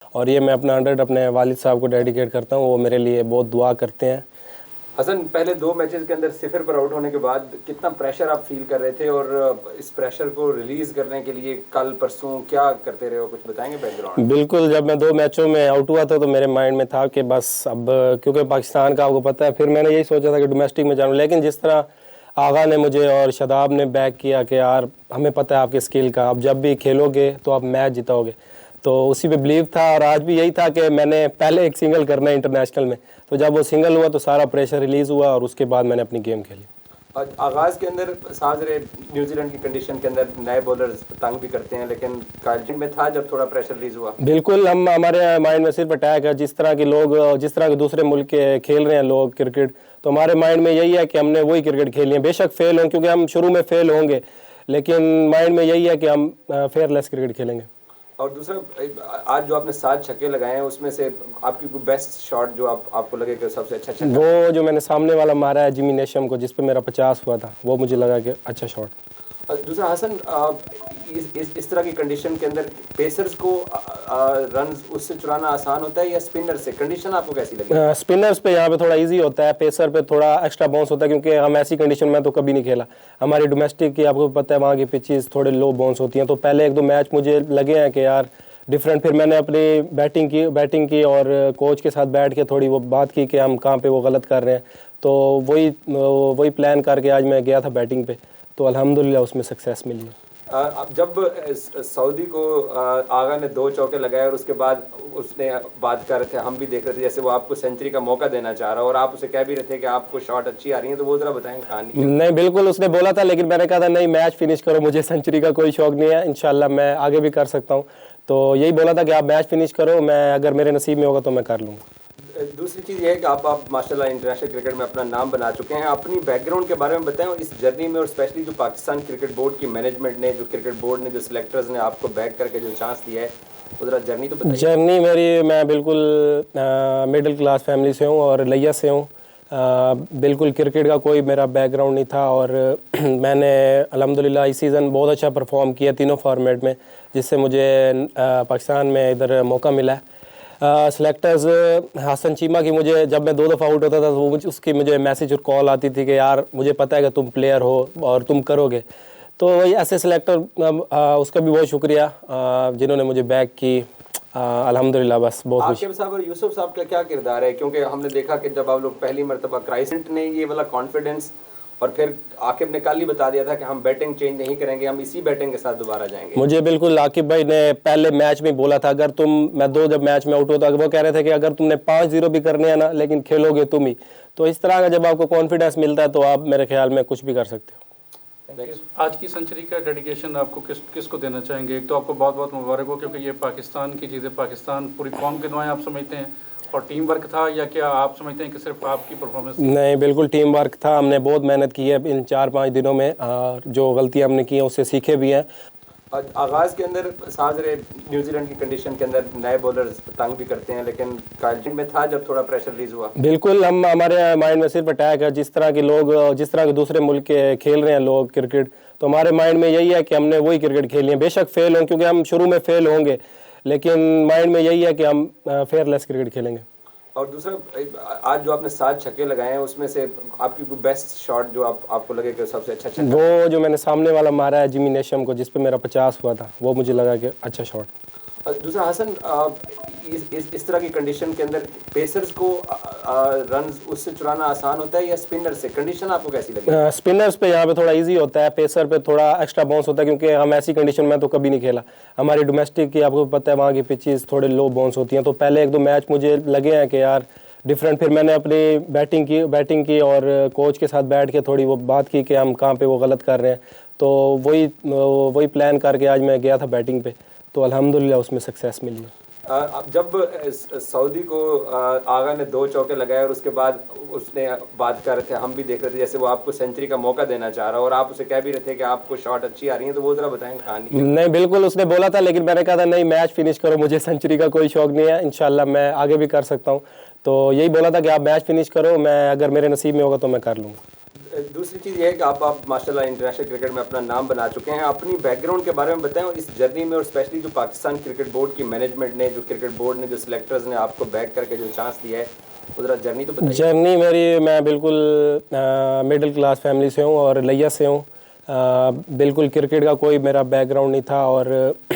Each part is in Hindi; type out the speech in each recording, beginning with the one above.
और ये मैं अपना 100 अपने वालिद साहब को डेडिकेट करता हूँ। वो मेरे लिए बहुत दुआ करते हैं। हसन, पहले 2 मैचेस के अंदर 0 पर आउट होने के बाद कितना प्रेशर आप फील कर रहे थे और इस प्रेशर को रिलीज़ करने के लिए कल परसों क्या करते रहे हो, कुछ बताएंगे बैकग्राउंड? बिल्कुल, जब मैं 2 मैचों में आउट हुआ था तो मेरे माइंड में था कि बस अब, क्योंकि पाकिस्तान का आपको पता है, फिर मैंने यही सोचा था कि डोमेस्टिक में जाऊँ। लेकिन जिस तरह आगा ने मुझे और शादाब ने बैक किया कि यार हमें पता है आपके स्किल का, आप जब भी खेलोगे तो आप मैच जिताओगे, तो उसी पे बिलीव था। और आज भी यही था कि मैंने पहले एक सिंगल करना है इंटरनेशनल में, तो जब वो सिंगल हुआ तो सारा प्रेशर रिलीज़ हुआ और उसके बाद मैंने अपनी गेम खेली। आगाज़ के अंदर साज रहे न्यूजीलैंड की कंडीशन के अंदर नए बॉलर्स तंग भी करते हैं, लेकिन कालजिन में था जब थोड़ा प्रेशर रिलीज हुआ। बिल्कुल, हमारे माइंड में सिर्फ अटैक है। जिस तरह के लोग, जिस तरह के दूसरे मुल्क के खेल रहे हैं लोग क्रिकेट, तो हमारे माइंड में यही है कि हमने वही क्रिकेट खेलनी है। बेशक फेल हों, क्योंकि हम शुरू में फेल होंगे, लेकिन माइंड में यही है कि हम फेयरलेस क्रिकेट खेलेंगे। और दूसरा, आज जो आपने 7 छक्के लगाए हैं उसमें से आपकी कोई बेस्ट शॉट जो आपको लगे कि सबसे अच्छा छक्का? वो जो मैंने सामने वाला मारा है जिमी नेशम को, जिस पे मेरा 50 हुआ था, वो मुझे लगा कि अच्छा शॉट। दूसरा हसन, इस तरह की कंडीशन के अंदर पेसर्स को रन उससे चुराना आसान होता है या स्पिनर से? कंडीशन आपको कैसी लगी? स्पिनर्स पे यहाँ पे थोड़ा इजी होता है, पेसर पे थोड़ा एक्स्ट्रा बाउंस होता है, क्योंकि हम ऐसी कंडीशन में तो कभी नहीं खेला। हमारी डोमेस्टिक की आपको पता है वहाँ की पिचेस थोड़े लो बाउंस होती हैं, तो पहले 1-2 मैच मुझे लगे हैं कि यार डिफरेंट। फिर मैंने अपनी बैटिंग की और कोच के साथ बैठ के थोड़ी वो बात की कि हम कहाँ पे वो गलत कर रहे हैं, तो वही प्लान करके आज मैं गया था बैटिंग पे, तो अल्हम्दुलिल्लाह उसमें सक्सेस मिली है। जब सऊदी को आगा ने 2 चौके लगाए और उसके बाद उसने बात कर रहे थे, हम भी देख रहे थे जैसे वो आपको सेंचुरी का मौका देना चाह रहा है और आप उसे कह भी रहे थे कि आपको शॉट अच्छी आ रही है, तो वो ज़रा बताएं कहानी। नहीं, बिल्कुल उसने बोला था, लेकिन मैंने कहा था नहीं, मैच फिनिश करो, मुझे सेंचुरी का कोई शौक नहीं है, इंशाल्लाह मैं आगे भी कर सकता हूँ। तो यही बोला था कि आप मैच फिनिश करो, मैं अगर मेरे नसीब में होगा तो मैं कर लूँगा। दूसरी चीज़ ये है कि आप माशाल्लाह इंटरनेशनल क्रिकेट में अपना नाम बना चुके हैं। अपनी बैकग्राउंड के बारे में बताएं और इस जर्नी में, और स्पेशली जो पाकिस्तान क्रिकेट बोर्ड की मैनेजमेंट ने, जो क्रिकेट बोर्ड ने, जो सिलेक्टर्स ने आपको बैक करके जो चांस दिया है, वो ज़रा जर्नी तो बताइए। जर्नी मेरी, मैं बिल्कुल मिडिल क्लास फैमिली से हूँ और लिया से हूँ। बिल्कुल क्रिकेट का कोई मेरा बैकग्राउंड नहीं था, और मैंने अल्हम्दुलिल्लाह इस सीज़न बहुत अच्छा परफॉर्म किया तीनों फॉर्मेट में, जिससे मुझे पाकिस्तान में इधर मौका मिला है। सेलेक्टर्स हसन चीमा की, मुझे जब मैं 2 दफ़ा आउट होता था तो वो उसकी मुझे मैसेज और कॉल आती थी कि यार मुझे पता है कि तुम प्लेयर हो और तुम करोगे। तो वही ऐसे सिलेक्टर, उसका भी बहुत शुक्रिया जिन्होंने मुझे बैक की। अल्हम्दुलिल्लाह, बस बहुत खुश। आकिब साहब और यूसुफ साहब का क्या किरदार है? क्योंकि हमने देखा कि जब आप लोग पहली मरतबा क्राइसेंट ने ये वाला कॉन्फिडेंस, और फिर आकिब ने कल ही बता दिया था कि हम बैटिंग चेंज नहीं करेंगे, हम इसी बैटिंग के साथ दोबारा जाएंगे। मुझे बिल्कुल आकिब भाई ने पहले मैच में बोला था, अगर मैं 2 जब मैच में आउट होता, वो कह रहे थे कि अगर तुमने 5-0 भी करने हैं ना, लेकिन खेलोगे तुम ही। तो इस तरह का जब आपको कॉन्फिडेंस मिलता है तो आप मेरे ख्याल में कुछ भी कर सकते हो। आज की सेंचुरी का डेडिकेशन आपको किसको देना चाहेंगे? एक तो आपको बहुत बहुत मुबारक हो, क्योंकि ये पाकिस्तान की चीज़ें, पाकिस्तान पूरी कौम की दुआएं आप समझते हैं, और टीम वर्क था, या क्या आप समझते हैं कि सिर्फ आपकी परफॉर्मेंस? नहीं, बिल्कुल टीम वर्क था। हमने बहुत मेहनत की है इन 4-5 दिनों में, जो गलतियां हमने की हैं उससे सीखे भी हैं। आगाज़ के अंदर साज रहे न्यूजीलैंड की कंडीशन के अंदर नए बॉलर्स तंग भी करते हैं, लेकिन कालजिन में था जब थोड़ा प्रेशर रिलीज हुआ। बिल्कुल, हमारे माइंड में सिर्फ अटैक है। जिस तरह के लोग, जिस तरह के दूसरे मुल्क के खेल रहे हैं लोग क्रिकेट, तो हमारे माइंड में यही है कि हमने वही क्रिकेट खेलनी है। बेशक फेल हों, क्योंकि हम शुरू में फेल होंगे, लेकिन माइंड में यही है कि हम फेयरलेस क्रिकेट खेलेंगे। और दूसरा, आज जो आपने 7 छक्के लगाए हैं उसमें से आपकी कोई बेस्ट शॉट जो आपको लगे कि सबसे अच्छा छक्का? वो जो मैंने सामने वाला मारा है जिमी नेशम को, जिस पे मेरा 50 हुआ था, वो मुझे लगा कि अच्छा शॉट। दूसरा हसन, इस तरह की कंडीशन के अंदर पेसर्स को रन उससे चुराना आसान होता है या स्पिनर से? कंडीशन आपको कैसी लगी? स्पिनर्स पे यहाँ पे थोड़ा इजी होता है, पेसर पे थोड़ा एक्स्ट्रा बाउंस होता है, क्योंकि हम ऐसी कंडीशन में तो कभी नहीं खेला। हमारी डोमेस्टिक की आपको पता है वहाँ की पिचेस थोड़े लो बाउंस होती हैं, तो पहले 1-2 मैच मुझे लगे हैं कि यार डिफरेंट। फिर मैंने अपनी बैटिंग की और कोच के साथ बैठ के थोड़ी वो बात की कि हम कहाँ पे वो गलत कर रहे हैं, तो वही प्लान करके आज मैं गया था बैटिंग पे, तो अल्हम्दुलिल्लाह उसमें सक्सेस मिली है। जब सऊदी को आगा ने 2 चौके लगाए और उसके बाद उसने बात कर रहे थे, हम भी देख रहे थे जैसे वो आपको सेंचुरी का मौका देना चाह रहा है और आप उसे कह भी रहे थे कि आपको शॉट अच्छी आ रही है, तो वो ज़रा बताएं कहानी। नहीं, बिल्कुल उसने बोला था, लेकिन मैंने कहा था नहीं, मैच फिनिश करो, मुझे सेंचुरी का कोई शौक नहीं है, इंशाल्लाह मैं आगे भी कर सकता हूँ। तो यही बोला था कि आप मैच फिनिश करो, मैं अगर मेरे नसीब में होगा तो मैं कर लूँगा। दूसरी चीज़ ये है कि आप माशाल्लाह इंटरनेशनल क्रिकेट में अपना नाम बना चुके हैं। अपनी बैकग्राउंड के बारे में बताएं और इस जर्नी में और स्पेशली जो पाकिस्तान क्रिकेट बोर्ड की मैनेजमेंट ने, जो क्रिकेट बोर्ड ने, जो सिलेक्टर्स ने आपको बैक करके जो चांस दिया है, वो ज़रा जर्नी तो बताइए। जर्नी मेरी, मैं बिल्कुल मिडिल क्लास फैमिली से हूँ और लिया से हूँ। बिल्कुल क्रिकेट का कोई मेरा बैकग्राउंड नहीं था और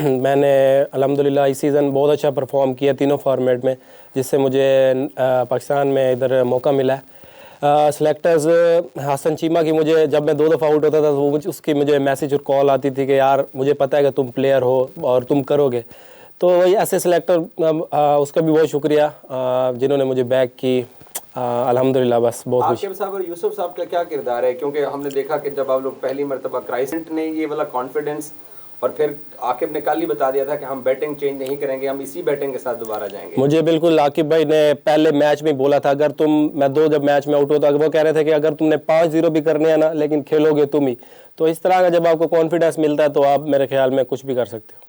मैंने अल्हम्दुलिल्लाह इस सीज़न बहुत अच्छा परफॉर्म किया तीनों फॉर्मेट में, जिससे मुझे पाकिस्तान में इधर मौका मिला है। सिलेक्टर्स हसन चीमा की, मुझे जब मैं 2 दफ़ा आउट होता था तो वो उसकी मुझे मैसेज और कॉल आती थी कि यार मुझे पता है कि तुम प्लेयर हो और तुम करोगे। तो वही ऐसे सिलेक्टर, उसका भी बहुत शुक्रिया जिन्होंने मुझे बैक की। अल्हम्दुलिल्लाह, बस बहुत खुश। आकिब साहब और यूसुफ साहब का क्या किरदार है? क्योंकि हमने देखा कि जब आप लोग पहली मरतबा क्राइसेंट ने ये वाला कॉन्फिडेंस, और फिर आकिब ने कल ही बता दिया था कि हम बैटिंग चेंज नहीं करेंगे, हम इसी बैटिंग के साथ दोबारा जाएंगे। मुझे बिल्कुल आकिब भाई ने पहले मैच में बोला था, अगर मैं 2 जब मैच में आउट होता, वो कह रहे थे कि अगर तुमने 5-0 भी करने हैं ना, लेकिन खेलोगे तुम ही। तो इस तरह का जब आपको कॉन्फिडेंस मिलता है तो आप मेरे ख्याल में कुछ भी कर सकते हो।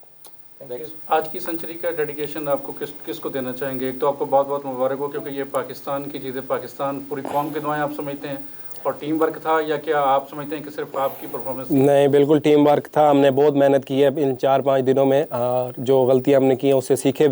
आज की सेंचुरी का डेडिकेशन आपको किसको देना चाहेंगे? एक तो आपको बहुत बहुत मुबारक हो, क्योंकि ये पाकिस्तान की चीज़ें, पाकिस्तान पूरी कौम की दुआएं आप समझते हैं, और टीम वर्क था, या क्या आप समझते हैं कि सिर्फ आपकी परफॉर्मेंस? नहीं, बिल्कुल टीम वर्क था। हमने बहुत मेहनत की है इन 4-5 दिनों में, जो गलतियां हमने की हैं उससे सीखे।